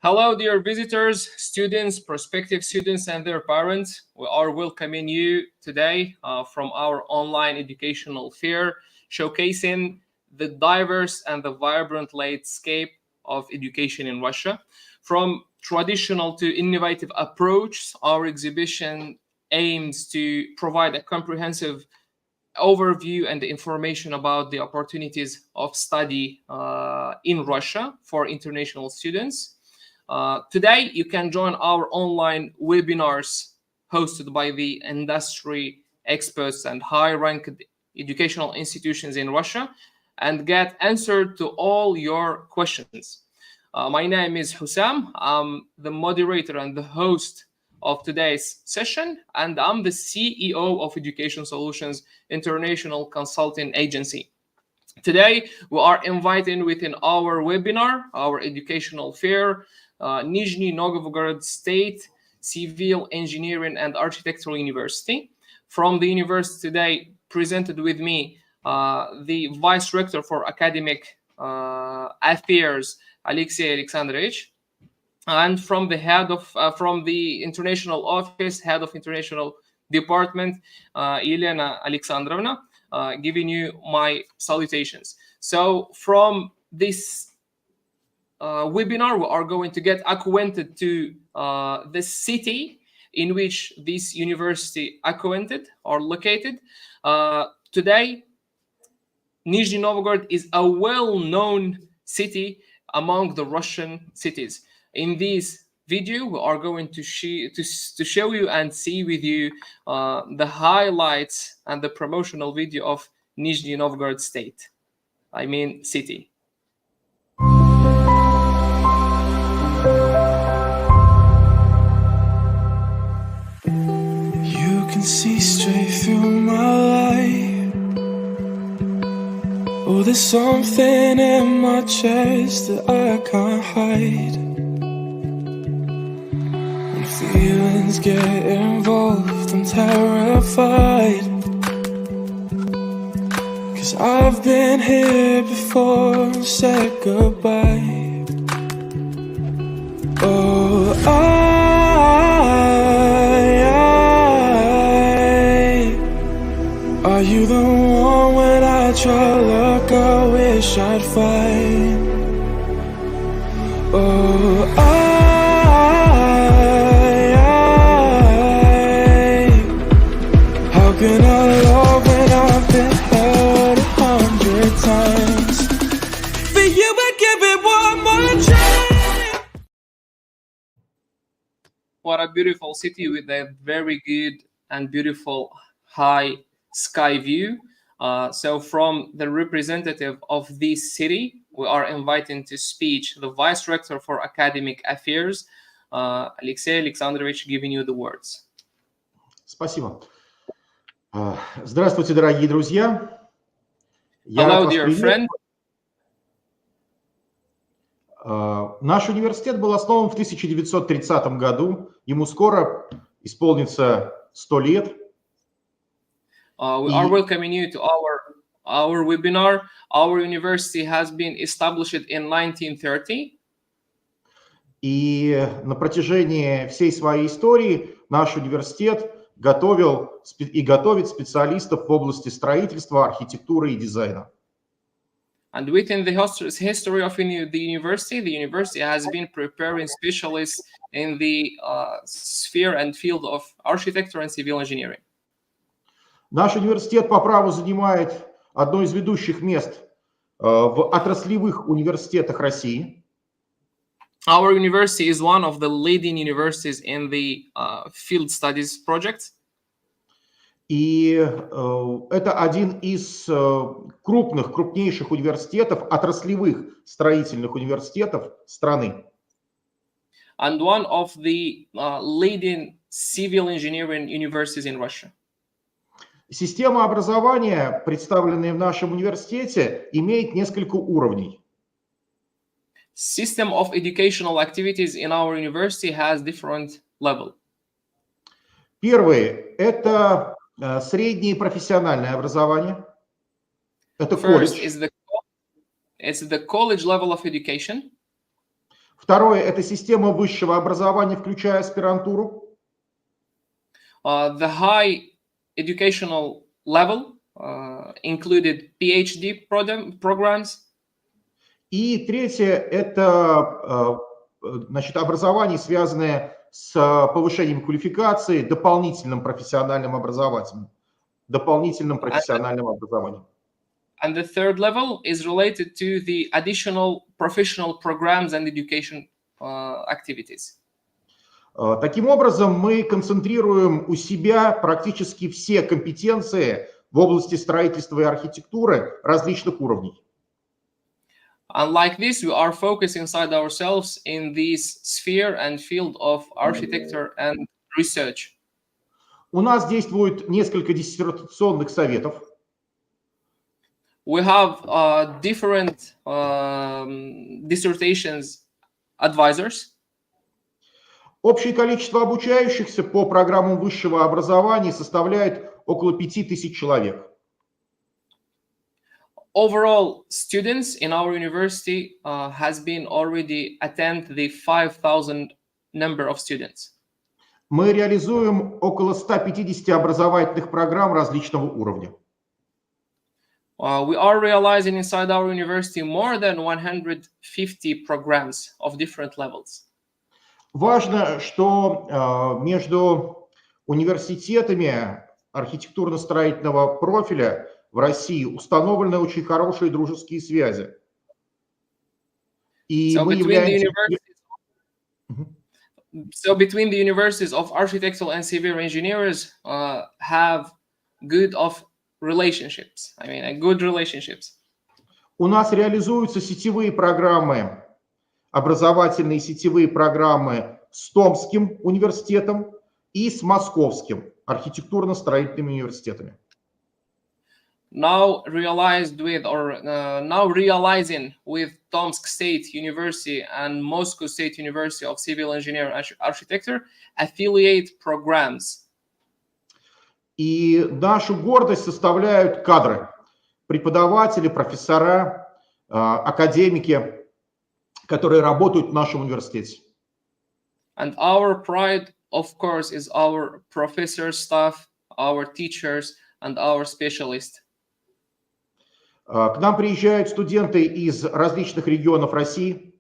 Hello, dear visitors, students, prospective students, and their parents. We are welcoming you today from our online educational fair, showcasing the diverse and the vibrant landscape of education in Russia. From traditional to innovative approach, our exhibition aims to provide a comprehensive overview and information about the opportunities of study in Russia for international students. Today, you can join our online webinars hosted by the industry experts and high-ranked educational institutions in Russia and get answered to all your questions. My name is Hussam. I'm the moderator and the host of today's session, and I'm the CEO of Education Solutions International Consulting Agency. Today, we are inviting within our webinar, our educational fair, Nizhny Novgorod State Civil Engineering and Architectural University. From the university today, presented with me the Vice Rector for Academic Affairs, Alexey Alexandrovich, and from the head of from the international office, head of international department, Elena Alexandrovna, giving you my salutations. So from this webinar, we are going to get acquainted to the city in which this university acquainted or located. Today, Nizhny Novgorod is a well-known city among the Russian cities. In this video, we are going to show you and see with you the highlights and the promotional video of Nizhny Novgorod state. I mean city. You can see straight through my life. Oh, there's something in my chest that I can't hide. When feelings get involved, I'm terrified. 'Cause I've been here before and said goodbye. Oh, are you the one when I try to look, I wish I'd find? Oh, how can I love when I've been hurt 100 times? For you, I give it one more try. What a beautiful city with a very good and beautiful high sky view. So from the representative of this city, we are inviting to speech the Vice Rector for Academic Affairs, Alexey Alexandrovich, giving you the words. Спасибо. Здравствуйте, дорогие друзья. Hello, dear friend. Наш университет был основан в 1930 году. Ему скоро исполнится 100 лет. We are welcoming you to our webinar. Our university has been established in 1930. И на протяжении всей своей истории наш университет готовил и готовит специалистов в области строительства, архитектуры и дизайна. And within the history of the university has been preparing specialists in the sphere and field of architecture and civil engineering. Наш университет по праву занимает одно из ведущих мест в отраслевых университетах России. Our university is one of the leading universities in the field studies projects. И это один из крупнейших университетов, отраслевых строительных университетов страны. And one of the leading civil engineering universities in Russia. Система образования, представленная в нашем университете, имеет несколько уровней. System of educational activities in our university has different level. Первый – это среднее профессиональное образование. Это колледж. It's the college level of education. Второе – это система высшего образования, включая аспирантуру. The high educational level included PhD programs. И третье – это значит, образование, связанное с повышением квалификации, дополнительным профессиональным образованием. And the third level is related to the additional professional programs and education activities. Таким образом, мы концентрируем у себя практически все компетенции в области строительства и архитектуры различных уровней. And like this, we are focused inside ourselves in this sphere and field of architecture and research. У нас действует несколько диссертационных советов. We have different dissertations advisors. Общее количество обучающихся по программам высшего образования составляет около 5000 человек. Overall, students in our university has been already attend the 5,000 number of students. Мы реализуем около 150 образовательных программ различного уровня. We are realizing inside our university more than 150 programs of different levels. Важно, что между университетами архитектурно-строительного профиля в России установлены очень хорошие дружеские связи. И мы являемся... So between the universities of architectural and civil engineers have good relationships. I mean, good relationships. У нас реализуются сетевые программы, образовательные сетевые программы с Томским университетом и с Московским архитектурно-строительными университетами. Now realizing with Tomsk State University and Moscow State University of Civil Engineering and Architecture affiliate programs. И нашу гордость составляют кадры, преподаватели, профессора, академики, которые работают в нашем университете. And our pride, of course, is our professor staff, our teachers, and our specialists. К нам приезжают студенты из различных регионов России,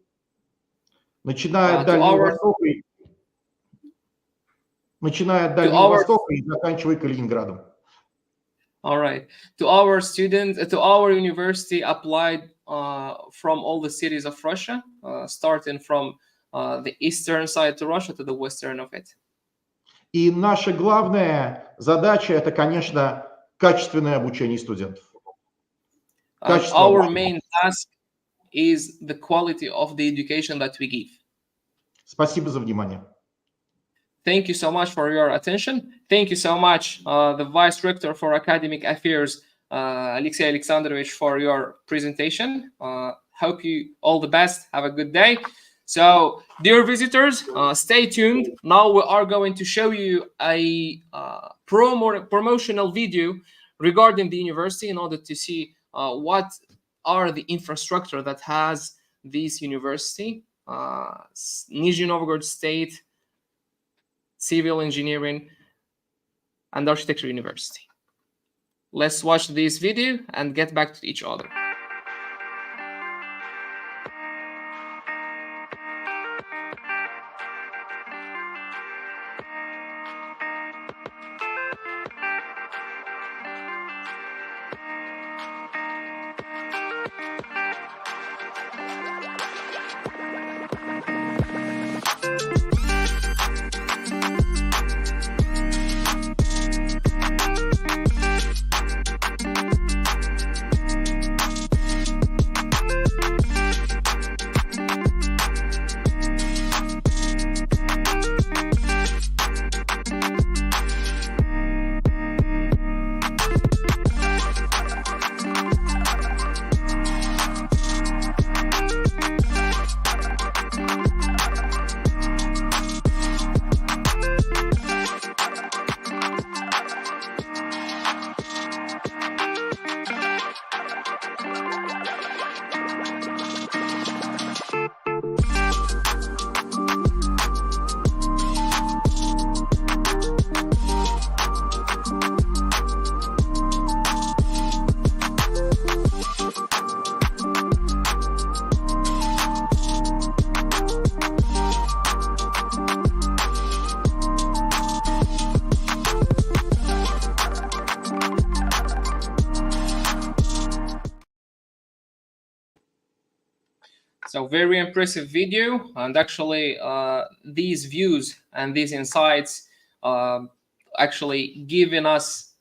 начиная от Дальнего Востока и заканчивая Калининградом. All right. To our university applied from all the cities of Russia, starting from the eastern side to Russia to the western of it. И наша главная задача – это, конечно, качественное обучение студентов. Our main task is the quality of the education that we give. Спасибо за внимание. Thank you so much for your attention. Thank you so much, the Vice Rector for Academic Affairs, Alexey Alexandrovich, for your presentation. Hope you all the best. Have a good day. So, dear visitors, stay tuned. Now we are going to show you a promotional video regarding the university in order to see what are the infrastructure that has this university, Nizhny Novgorod State Civil Engineering and Architecture University. Let's watch this video and get back to each other. So very impressive video, and actually these views and these insights actually giving us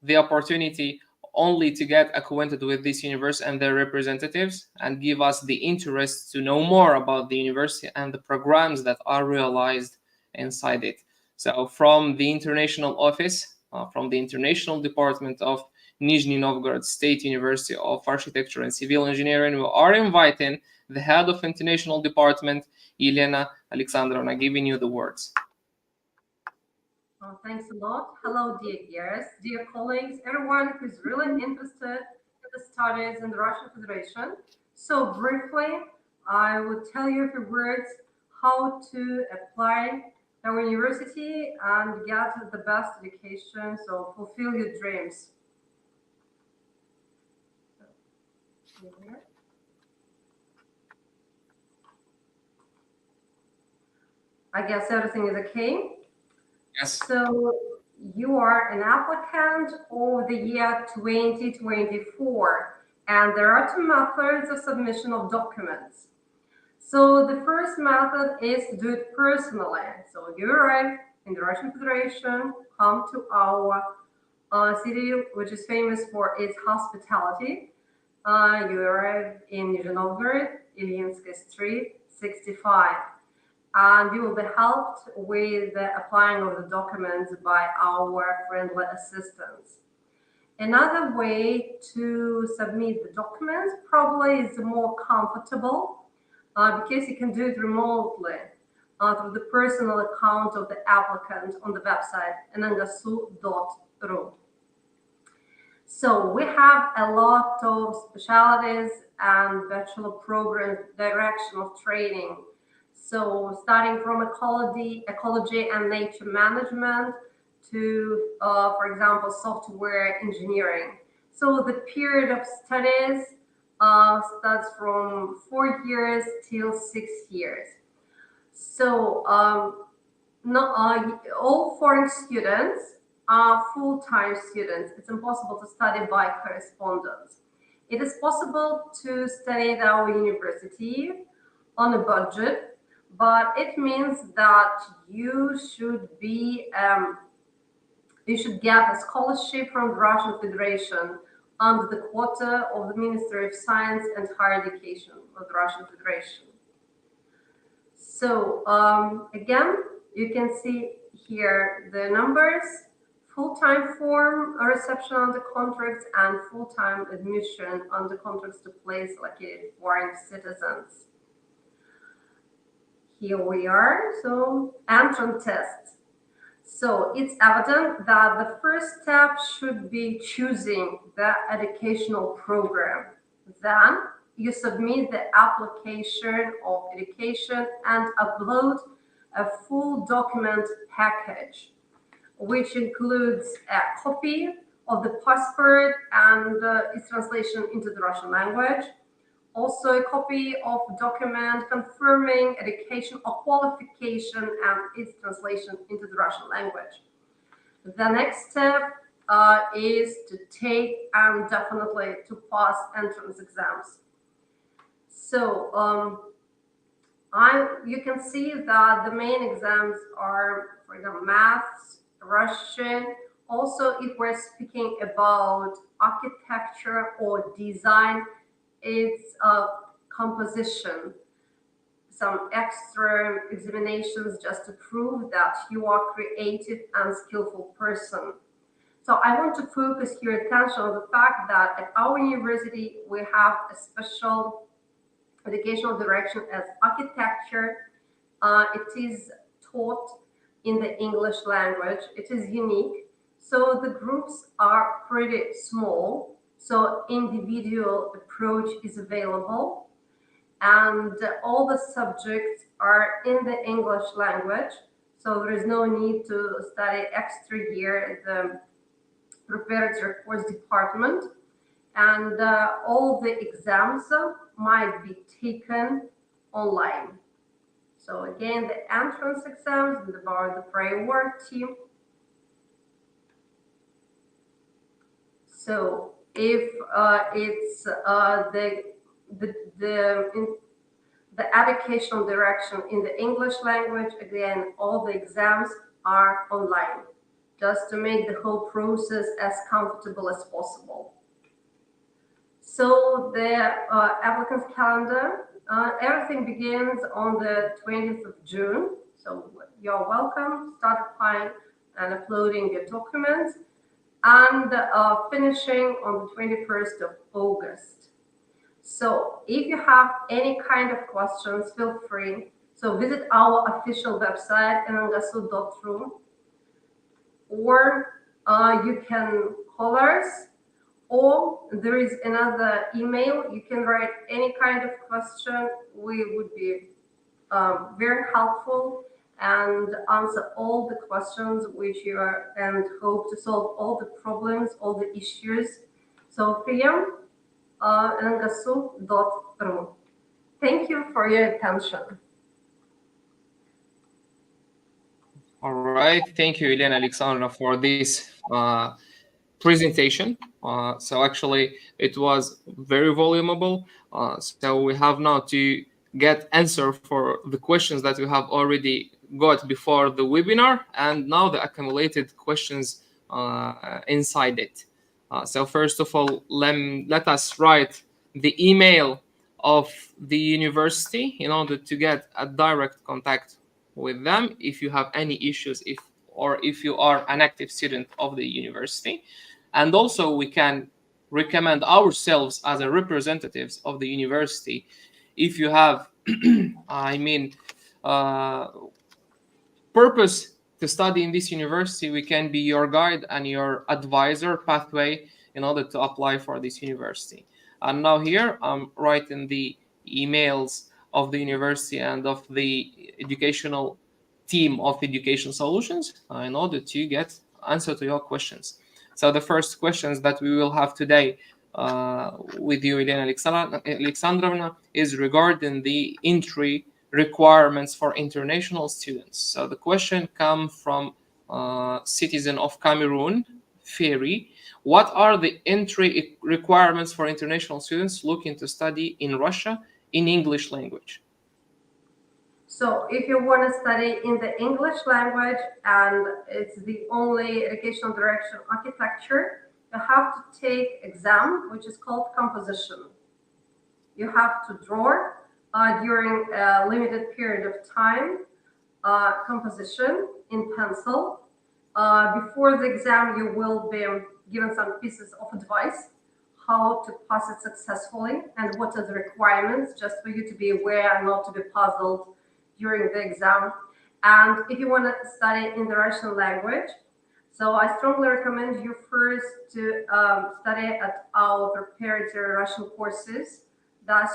the opportunity only to get acquainted with this university and their representatives, and give us the interest to know more about the university and the programs that are realized inside it. So from the international office, from the international department of Nizhny Novgorod State University of Architecture and Civil Engineering, we are inviting the head of international department, Elena Alexandrovna, giving you the words. Thanks a lot. Hello, dear guests, dear colleagues, everyone who's really interested in the studies in the Russian Federation. So briefly, I will tell you a few words how to apply our university and get the best education, so fulfill your dreams. I guess everything is okay. Yes. So you are an applicant of the year 2024, and there are two methods of submission of documents. So the first method is to do it personally. So you arrive in the Russian Federation, come to our city, which is famous for its hospitality. You arrive in Nizhny Novgorod, Ilyinsky Street, 65. And you will be helped with the applying of the documents by our friendly assistants. Another way to submit the documents probably is more comfortable because you can do it remotely through the personal account of the applicant on the website NNGASU.ru. So we have a lot of specialties and bachelor programs, direction of training. So starting from ecology and nature management to, for example, software engineering. So the period of studies starts from 4 years till 6 years. So all foreign students are full-time students. It's impossible to study by correspondence. It is possible to study at our university on a budget, but it means that you should get a scholarship from the Russian Federation under the quota of the Ministry of Science and Higher Education of the Russian Federation. So again, you can see here the numbers: full-time form reception under contracts and full-time admission under contracts to place located foreign citizens. Here we are. So entrance test. So it's evident that the first step should be choosing the educational program. Then you submit the application of education and upload a full document package, which includes a copy of the passport and its translation into the Russian language. Also a copy of document confirming education or qualification and its translation into the Russian language. The next step is to take and definitely to pass entrance exams. So you can see that the main exams are, for example, maths, Russian. Also, if we're speaking about architecture or design, it's composition, some extra examinations just to prove that you are creative and skillful person. So I want to focus your attention on the fact that at our university we have a special educational direction as architecture. It is taught in the English language. It is unique. So the groups are pretty small. So individual approach is available, and all the subjects are in the English language. So there is no need to study extra year in the preparatory course department, and all the exams might be taken online. So again, the entrance exams and the priority. So if it's the educational direction in the English language. Again, all the exams are online, just to make the whole process as comfortable as possible. So the applicant's calendar, everything begins on the 20th of June. So you're welcome, start applying and uploading your documents, and finishing on the 21st of August. So if you have any kind of questions, feel free. So visit our official website, nngasu.ru, or you can call us, or there is another email. You can write any kind of question. We would be very helpful and answer all the questions which you are, and hope to solve all the problems, all the issues. So nngasu.ru. Thank you for your attention. All right. Thank you, Elena Alexandrovna, for this presentation. So actually, it was very voluminous. So we have now to get answer for the questions that we have already got before the webinar, and now the accumulated questions inside it. So first of all, let us write the email of the university in order to get a direct contact with them if you have any issues, if you are an active student of the university. And also we can recommend ourselves as a representatives of the university. If you have, purpose to study in this university, we can be your guide and your advisor pathway in order to apply for this university. And now here I'm writing the emails of the university and of the educational team of Education Solutions in order to get answer to your questions. So the first questions that we will have today with you, Elena Alexandrovna, is regarding the entry requirements for international students. So the question comes from citizen of Cameroon, Ferry. What are the entry requirements for international students looking to study in Russia in English language? So if you want to study in the English language and it's the only educational direction architecture, you have to take exam, which is called composition. You have to draw during a limited period of time composition in pencil. Before the exam, you will be given some pieces of advice how to pass it successfully and what are the requirements, just for you to be aware and not to be puzzled during the exam. And if you want to study in the Russian language, so I strongly recommend you first to study at our preparatory Russian courses. Thus,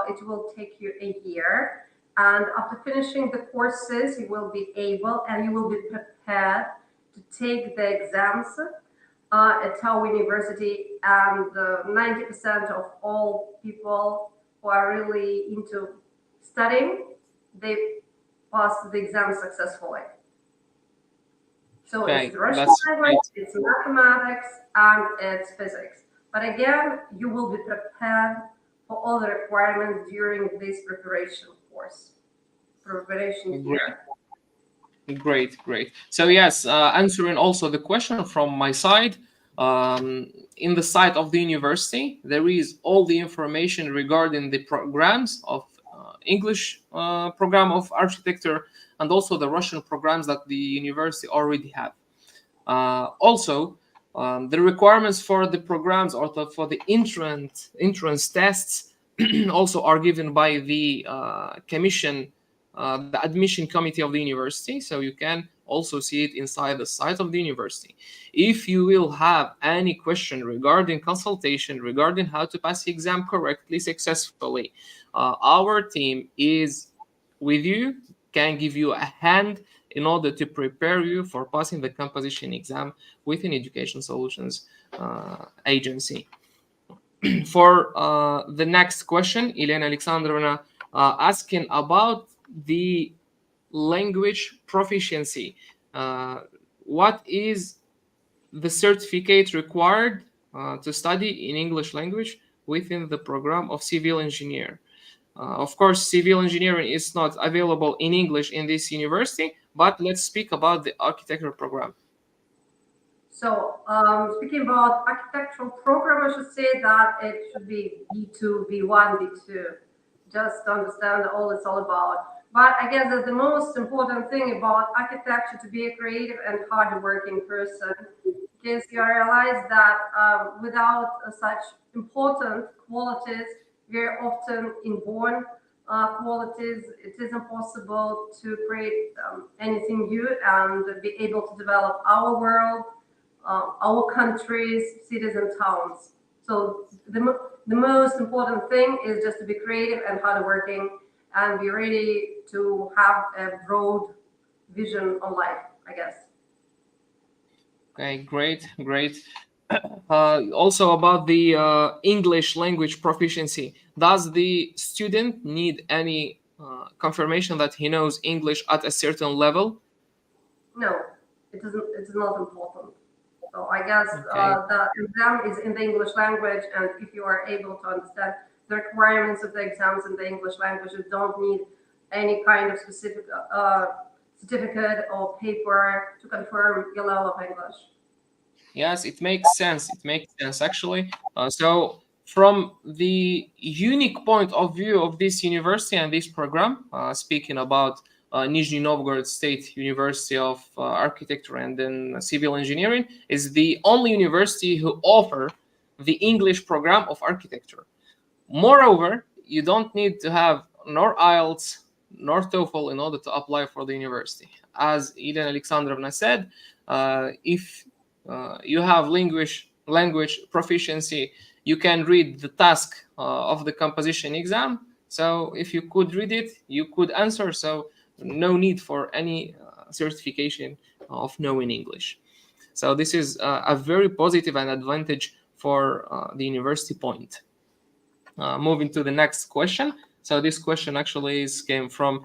it will take you a year. And after finishing the courses, you will be able and you will be prepared to take the exams at our university. And 90% of all people who are really into studying, they pass the exam successfully. So Okay, it's Russian language, it's mathematics, and it's physics. But again, you will be prepared for all the requirements during this preparation course, preparation year. Great. So yes, answering also the question from my side, in the site of the university, there is all the information regarding the programs of English program of architecture and also the Russian programs that the university already have. Also, the requirements for the programs or for the entrance tests also are given by the commission, the admission committee of the university. So you can also see it inside the site of the university. If you will have any question regarding consultation, regarding how to pass the exam correctly, successfully, our team is with you, can give you a hand in order to prepare you for passing the composition exam within Education Solutions agency. For the next question, Elena Alexandrovna asking about the language proficiency. What is the certificate required to study in English language within the program of civil engineer? Of course, civil engineering is not available in English in this university, but let's speak about the architecture program. So, speaking about architectural program, I should say that it should be B2, B1, B2, just to understand all it's all about. But I guess that the most important thing about architecture to be a creative and hardworking person, because you realize that without such important qualities, very often inborn qualities, it is impossible to create anything new and be able to develop our world, our countries, cities, and towns. So the most important thing is just to be creative and hardworking and be ready to have a broad vision on life, I guess. Okay, great, great. Also about the English language proficiency, does the student need any confirmation that he knows English at a certain level? No, it isn't. It's not important. So I guess Okay. the exam is in the English language, and if you are able to understand the requirements of the exams in the English language, you don't need any kind of specific certificate or paper to confirm your level of English. Yes, it makes sense. It makes sense actually. So from the unique point of view of this university and this program, speaking about Nizhny Novgorod State University of Architecture and then Civil Engineering, is the only university who offer the English program of architecture. Moreover, you don't need to have nor IELTS nor TOEFL in order to apply for the university. As Eden Alexandrovna said, if you have language proficiency, you can read the task of the composition exam. So if you could read it, you could answer. So no need for any certification of knowing English. So this is a very positive and advantage for the university point. Moving to the next question. So this question actually came from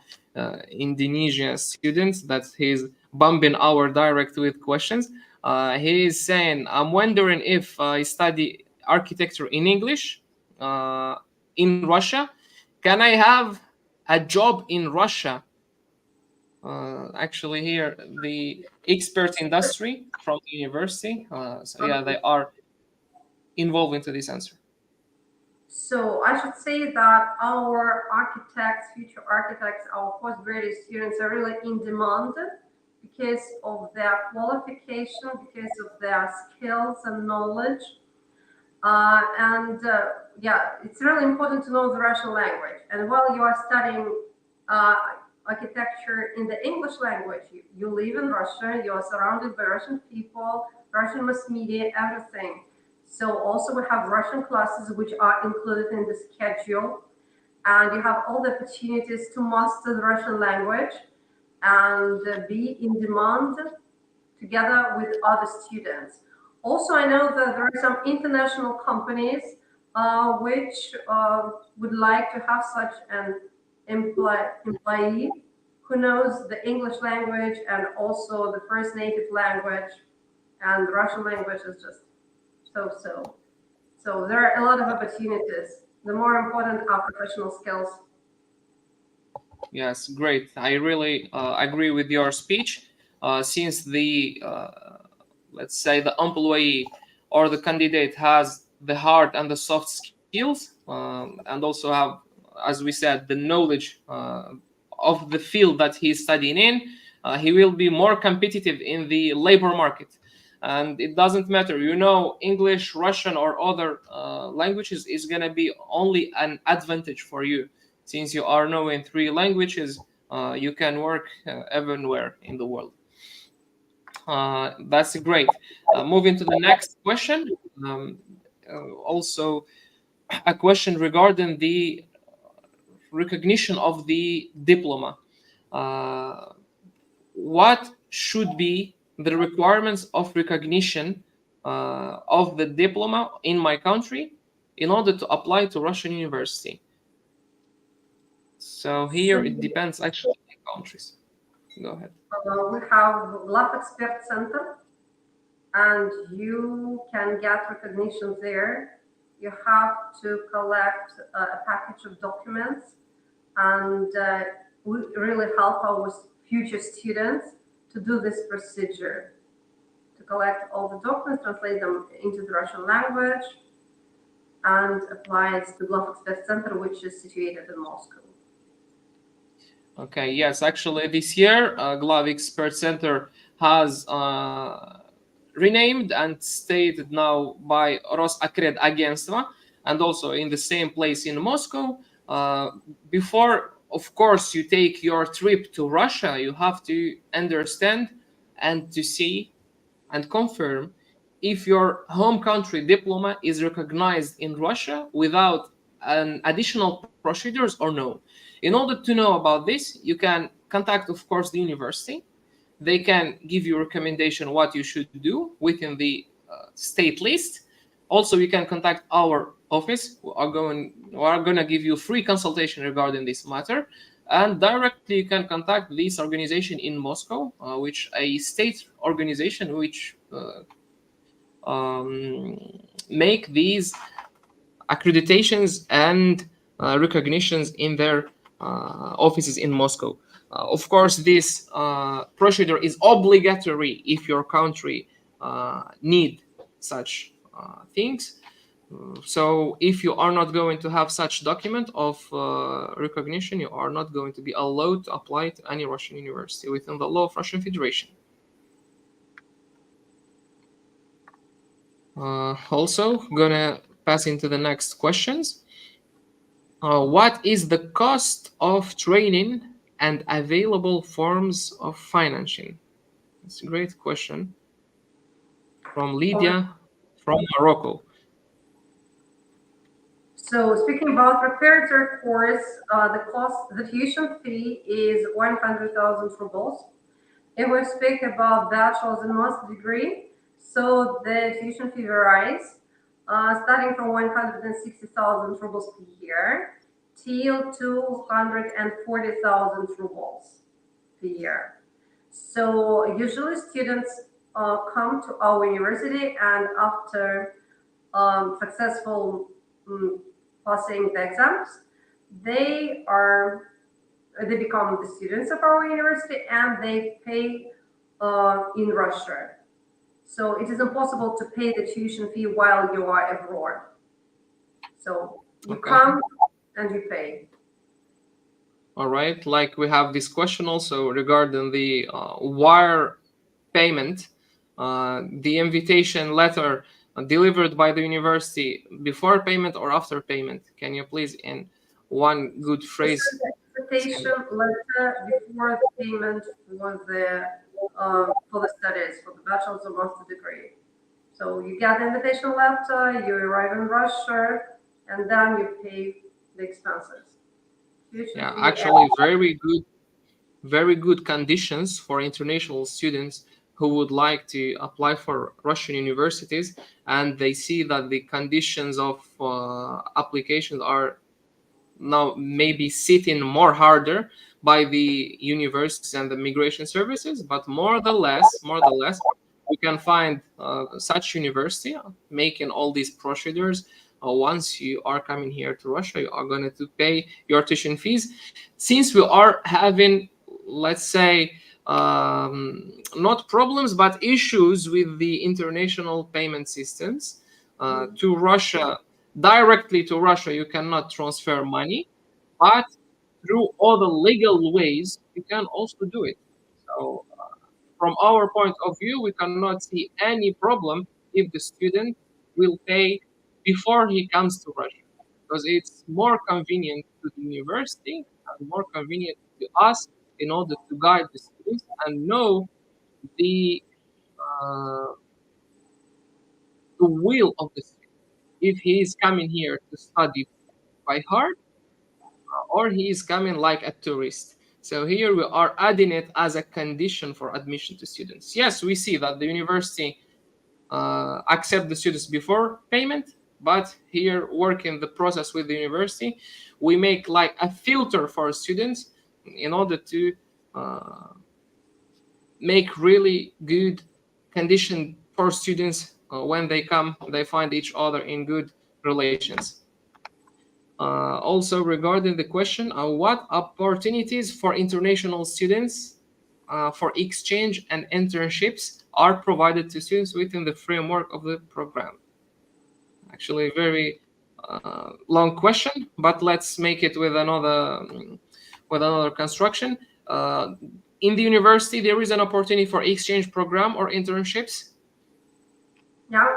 Indonesia students that he's bumping our direct with questions. He is saying, I'm wondering if I study architecture in English in Russia, can I have a job in Russia? Actually, here the expert industry from the university. So yeah, they are involved into this answer. So I should say that our architects, future architects, our postgraduate students are really in demand because of their qualification, because of their skills and knowledge. Yeah, it's really important to know the Russian language. And while you are studying uh, architecture in the English language, you live in Russia, you are surrounded by Russian people, Russian mass media, everything. So also we have Russian classes which are included in the schedule, and you have all the opportunities to master the Russian language and be in demand together with other students. Also, I know that there are some international companies which would like to have such an employee who knows the English language and also the first native language, and the Russian language is just so. So there are a lot of opportunities. The more important are professional skills. Yes, great. I really agree with your speech. Since the let's say the employee or the candidate has the hard and the soft skills, and also have, as we said, the knowledge of the field that he's studying in, he will be more competitive in the labor market. And it doesn't matter, English, Russian, or other languages is gonna be only an advantage for you. Since you are knowing three languages, you can work everywhere in the world. That's great. Moving to the next question. Also, a question regarding the recognition of the diploma. What should be the requirements of recognition of the diploma in my country in order to apply to Russian university? So So here it depends actually on countries. Go ahead. we have Lab Expert Center, and you can get recognition there. you have to collect a package of documents, and we really help our future students to do this procedure, to collect all the documents, translate them into the Russian language, and apply it to the Glove Express Center, which is situated in Moscow. Okay, yes, actually this year, Glove Expert Center has renamed and stated now by Rosakredagentstvo, and also in the same place in Moscow. Before, of course, you take your trip to Russia, you have to understand and to see and confirm if your home country diploma is recognized in Russia without an additional procedures or no. In order to know about this, you can contact, of course, the university. They can give you a recommendation what you should do within the state list. Also, you can contact our office, who are going to give you free consultation regarding this matter. And directly, you can contact this organization in Moscow, which a state organization which make these accreditations and recognitions in their offices in Moscow. Of course, this procedure is obligatory if your country need such things. So if you are not going to have such document of recognition, you are not going to be allowed to apply to any Russian university within the law of Russian Federation. Also, gonna pass into the next questions. What is the cost of training and available forms of financing? It's a great question from Lydia from Morocco. So speaking about preparatory course, the tuition fee is 100,000 rubles. If we speak about bachelor's and master's degree, so the tuition fee varies, starting from 160,000 rubles per year till 240,000 rubles per year. So usually students come to our university, and after successful passing the exams, they become the students of our university, and they pay in Russia. So it is impossible to pay the tuition fee while you are abroad. So you come and you pay. All right, like we have this question also regarding the wire payment, the invitation letter delivered by the university before payment or after payment. Can you please, in one good phrase, invitation letter before the payment for the studies, for the bachelor's or master's degree. So you get the invitation letter, you arrive in Russia, and then you pay the expenses. Yeah, actually, very good conditions for international students who would like to apply for Russian universities, and they see that the conditions of applications are now maybe sitting more harder by the universities and the migration services, but more the less, we can find such university making all these procedures. Once you are coming here to Russia, you are going to pay your tuition fees. Since we are having, let's say, not problems, but issues with the international payment systems to Russia, directly to Russia, you cannot transfer money, but through all the legal ways, you can also do it. So from our point of view, we cannot see any problem if the student will pay before he comes to Russia, because it's more convenient to the university and more convenient to us in order to guide the students and know the will of the student. If he is coming here to study by heart, or he is coming like a tourist. So here we are adding it as a condition for admission to students. Yes, we see that the university accept the students before payment, but here working the process with the university, we make like a filter for students in order to make really good condition for students when they come, they find each other in good relations. Also, regarding the question, what opportunities for international students for exchange and internships are provided to students within the framework of the program? Actually, a very long question, but let's make it with another construction. In the university, there is an opportunity for exchange program or internships. Yeah.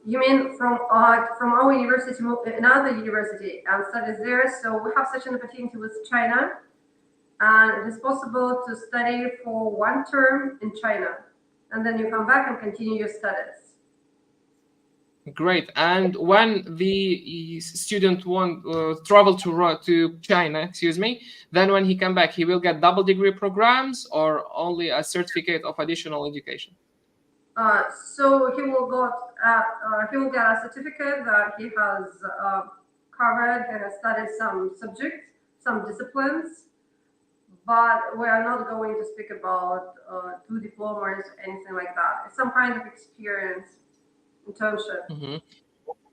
You mean from our university to move to another university and studies there? So we have such an opportunity with China, and it is possible to study for 1 term in China, and then you come back and continue your studies. Great. And when the student want travel to China, excuse me, then when he come back, he will get double degree programs or only a certificate of additional education. So he will get a certificate that he has covered and has studied some subjects, some disciplines, but we are not going to speak about 2 diplomas or anything like that. It's some kind of experience, internship. Mm-hmm.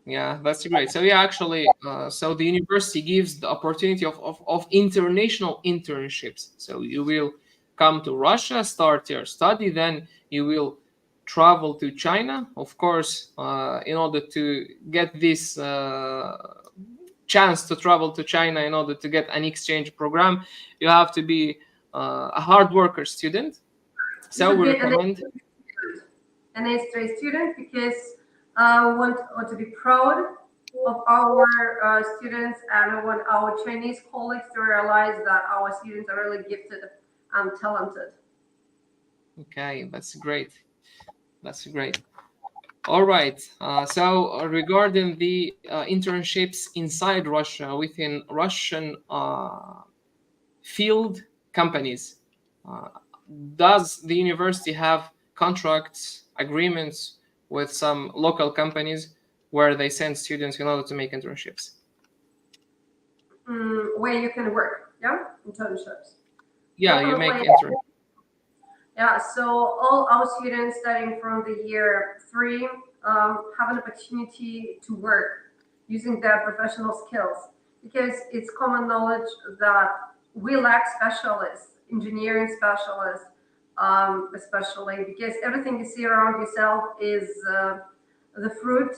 Yeah, that's great. So yeah, actually, so the university gives the opportunity of international internships. So you will come to Russia, start your study, then you will travel to China. Of course, in order to get this chance to travel to China, in order to get an exchange program, you have to be a hard worker student. So we recommend an A student because we want to be proud of our students, and we want our Chinese colleagues to realize that our students are really gifted and talented. Okay, that's great. That's great. All right. So regarding the internships inside Russia within Russian field companies, uh, does the university have contracts, agreements with some local companies where they send students in order to make internships? Where you can work, yeah, internships. Yeah, you make Definitely. internships. Yeah, so all our students studying from the year 3 have an opportunity to work using their professional skills, because it's common knowledge that we lack specialists, engineering specialists, especially because everything you see around yourself is the fruit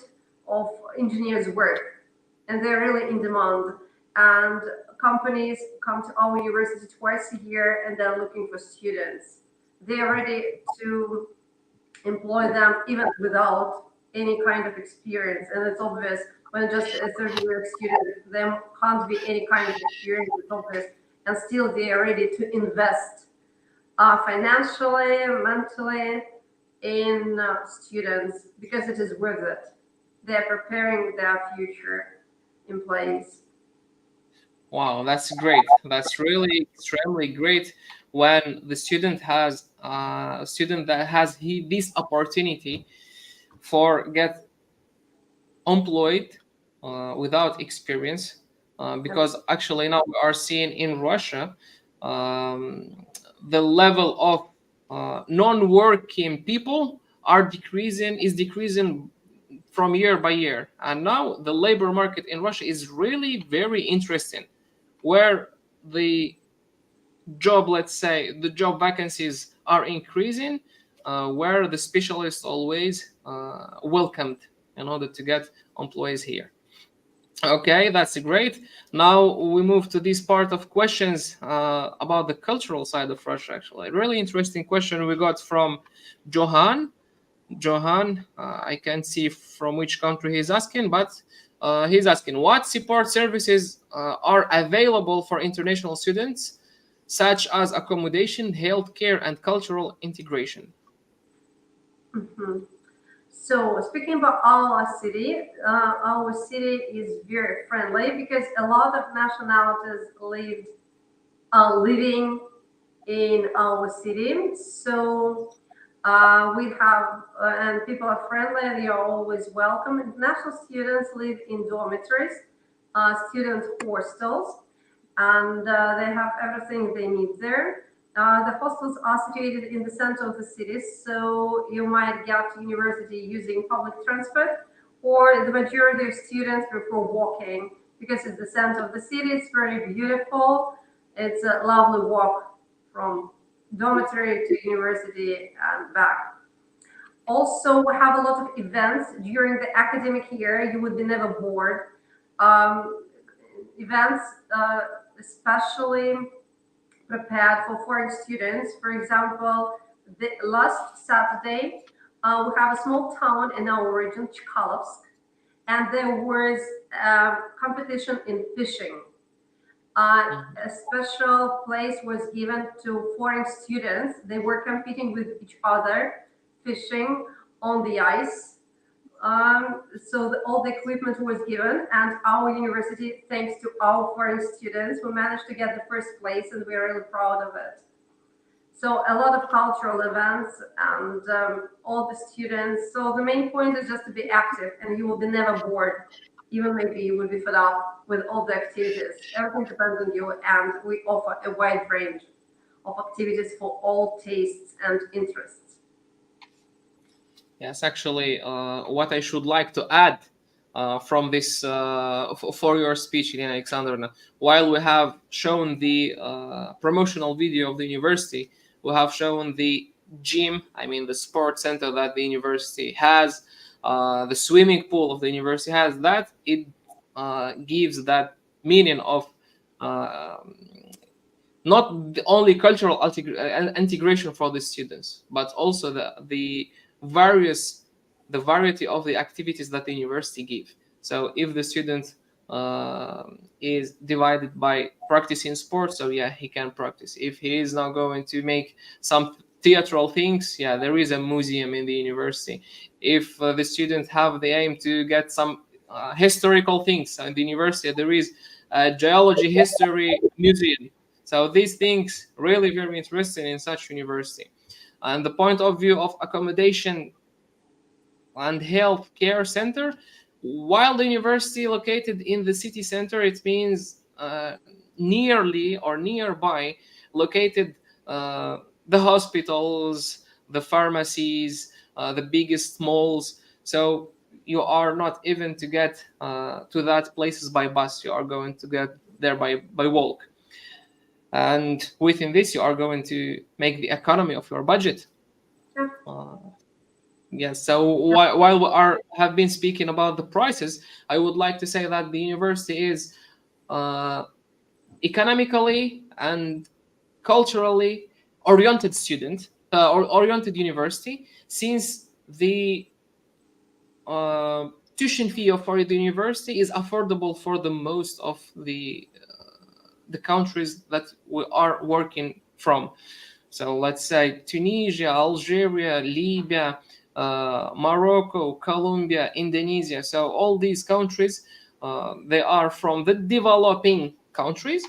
of engineers' work, and they're really in demand. And companies come to our university twice a year, and they're looking for students. They are ready to employ them even without any kind of experience. And it's obvious when just a 30-year student, there can't be any kind of experience, it's obvious. And still they are ready to invest financially, mentally in students because it is worth it. They're preparing their future employees. Wow, that's great. That's really extremely great when the student has a student that has this opportunity for get employed without experience, because actually now we are seeing in Russia the level of non-working people is decreasing from year by year, and now the labor market in Russia is really very interesting, where the let's say the job vacancies are increasing, where the specialists always welcomed in order to get employees here. Okay, that's great. Now we move to this part of questions about the cultural side of Russia. Actually, a really interesting question we got from Johan. I can't see from which country he's asking, but he's asking what support services are available for international students, such as accommodation, healthcare, and cultural integration. Mhm. So speaking about our city is very friendly because a lot of nationalities are living in our city. So we have and people are friendly. They are always welcome. International students live in dormitories, student hostels, and they have everything they need there. The hostels are situated in the center of the city, so you might get to university using public transport, or the majority of students prefer walking because it's the center of the city. It's very beautiful. It's a lovely walk from dormitory to university and back. Also, we have a lot of events during the academic year. You would be never bored. Um, Events, especially prepared for foreign students. For example, the last Saturday, we have a small town in our region, Chkalovsk, and there was a competition in fishing. A special place was given to foreign students. They were competing with each other, fishing on the ice. So all the equipment was given, and our university, thanks to our foreign students, we managed to get the first place, and we're really proud of it. So a lot of cultural events and all the students. So the main point is just to be active, and you will be never bored. Even maybe you will be fed up with all the activities. Everything depends on you, and we offer a wide range of activities for all tastes and interests. Yes, actually, what I should like to add from this for your speech, Irina Alexandrovna, while we have shown the promotional video of the university, we have shown the gym, I mean the sports center that the university has, the swimming pool of the university has, that it gives that meaning of uh, not the only cultural integration for the students, but also the various the variety of the activities that the university give. So if the student is divided by practicing sports, so yeah, he can practice. If he is now going to make some theatrical things, yeah, there is a museum in the university. If the students have the aim to get some historical things in the university, there is a geology history museum. So these things really very interesting in such university. And the point of view of accommodation and health care center, while the university located in the city center, it means nearly or nearby located the hospitals, the pharmacies, the biggest malls. So you are not even to get to that places by bus. You are going to get there by walk. And within this, you are going to make the economy of your budget. Yeah. Yes. So while we have been speaking about the prices, I would like to say that the university is uh, economically and culturally oriented or oriented university, since the tuition fee for the university is affordable for the most of the countries that we are working from. So let's say Tunisia, Algeria, Libya, Morocco, Colombia, Indonesia. So all these countries, they are from the developing countries,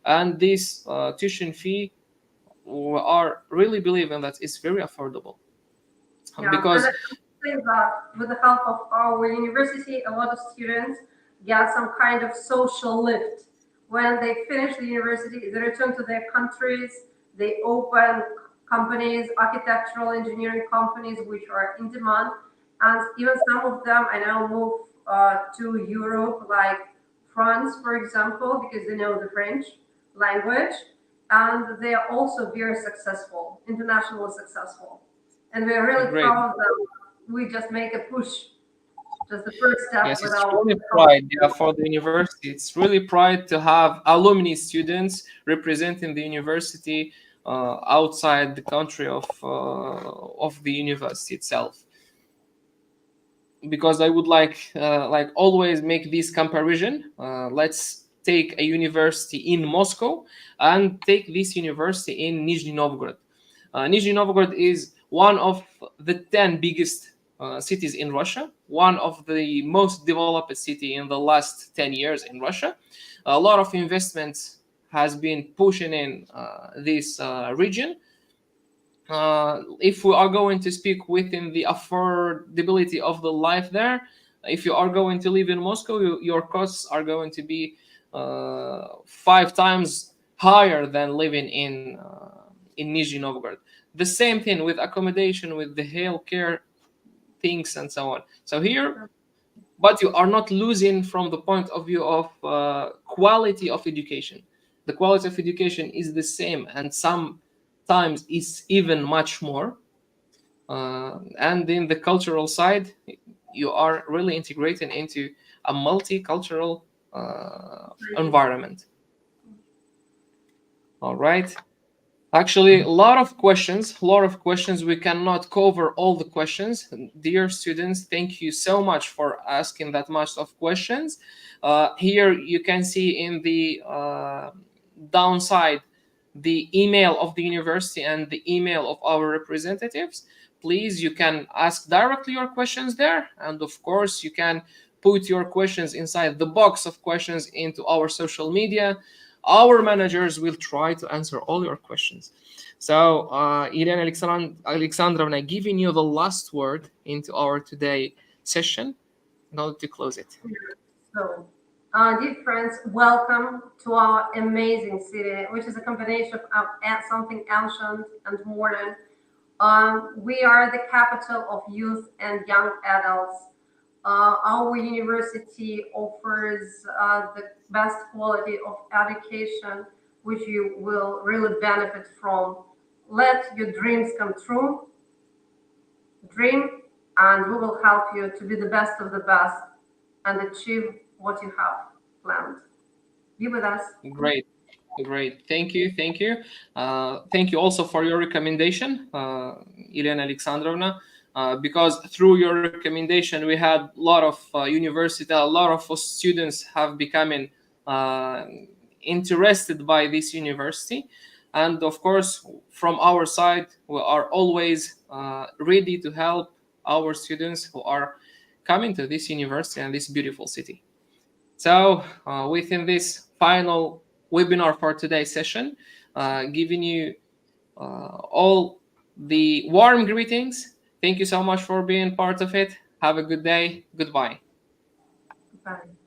and this tuition fee, we are really believing that it's very affordable Yeah, and because I would say that with the help of our university, a lot of students get some kind of social lift. When they finish the university, they return to their countries, they open companies, architectural engineering companies, which are in demand. And even some of them, I know, move to Europe, like France, for example, because they know the French language. And they are also very successful, internationally successful, and we're really great. proud that we just make a push, just the first step Yes, with it's our really pride, yeah, for the university. It's really pride to have alumni students representing the university outside the country of the university itself. Because I would like always make this comparison. Let's take a university in Moscow and take this university in Nizhny Novgorod. Nizhny Novgorod is one of the 10 biggest cities in Russia, one of the most developed city in the last 10 years in Russia. A lot of investments has been pushing in this region. If we are going to speak within the affordability of the life there, if you are going to live in Moscow, your costs are going to be 5 times higher than living in Nizhny Novgorod. The same thing with accommodation, with the healthcare things, and so on. So here, but you are not losing from the point of view of quality of education. The quality of education is the same, and sometimes it's even much more. And in the cultural side, you are really integrating into a multicultural environment. All right. Actually, a lot of questions, a lot of questions. We cannot cover all the questions. Dear students, thank you so much for asking that much of questions. Here you can see in the downside the email of the university and the email of our representatives. Please, you can ask directly your questions there. And of course, you can put your questions inside the box of questions into our social media. Our managers will try to answer all your questions. So, Irina Alexandrovna, giving you the last word into our today session in order to close it. So, dear friends, welcome to our amazing city, which is a combination of something ancient and modern. We are the capital of youth and young adults. Our university offers the best quality of education, which you will really benefit from. Let your dreams come true. Dream, and we will help you to be the best of the best and achieve what you have planned. Be with us. Great. Great. Thank you. Thank you. Thank you also for your recommendation, Elena Alexandrovna, because through your recommendation, we had a lot of university, a lot of students have becoming interested by this university. And of course, from our side, we are always ready to help our students who are coming to this university and this beautiful city. So within this final webinar for today's session, giving you all the warm greetings. Thank you so much for being part of it. Have a good day. Goodbye. Bye.